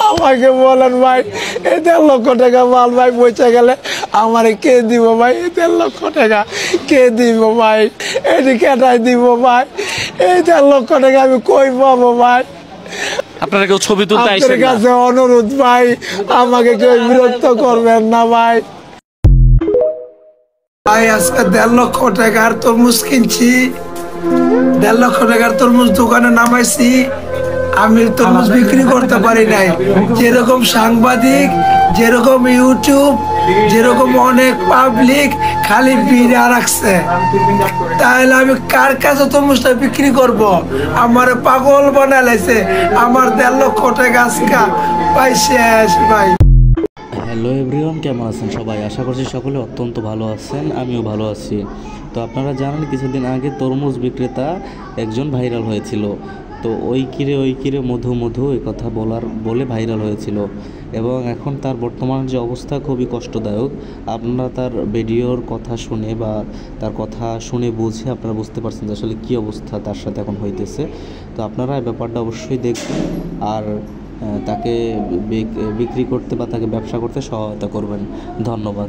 আমাকে বলেন ভাই, এই 1.5 লক্ষ টাকা মাল ভাই পৌঁছে গেলে আমারে কে দিব ভাই? এই 1.5 লক্ষ টাকা কে দিব ভাই? এটি কেটাই দিব ভাই? এই 1.5 লক্ষ টাকা আমি কই পাবো ভাই? আপনারা কেউ ছবি তুলতে আইছেন আপনার না? কাছে অনুরোধ ভাই, আমাকে কেউ বিরক্ত করবেন না ভাই। ভাই আজকে 1.5 লক্ষ টাকার তরমুজ কিনছি, 1.5 লক্ষ টাকার তরমুজ দোকানে নামাইছি। আমি তরমুজ বিক্রি করতে পারি নাই। যেরকম সাংবাদিক, যেরকম ইউটিউব, যেরকম অনেক পাবলিক খালি বিড়া রাখছে, তাহলে আমি কার কাছে তরমুজটা বিক্রি করব? আমার পাগল বানাইছে। আমার 1.5 লক্ষ টাকা আজকে পাইছে ভাই। হ্যালো এভরিওয়ান, কেমন আছেন সবাই? আশা করছি সকলে অত্যন্ত ভালো আছেন, আমিও ভালো আছি। তো আপনারা জানেন কিছুদিন আগে তরমুজ বিক্রেতা একজন ভাইরাল হয়েছিল। তো ওই কিরে মধু মধু এই কথা বলে ভাইরাল হয়েছিল, এবং এখন তার বর্তমান যে অবস্থা খুবই কষ্টদায়ক। আপনারা তার ভিডিওর কথা শুনে বা তার কথা শুনে বুঝে আপনারা বুঝতে পারছেন যে আসলে কী অবস্থা তার সাথে এখন হইতেছে। তো আপনারা এই ব্যাপারটা অবশ্যই দেখবেন, আর তাকে বিক্রি করতে বা তাকে ব্যবসা করতে সহায়তা করবেন। ধন্যবাদ।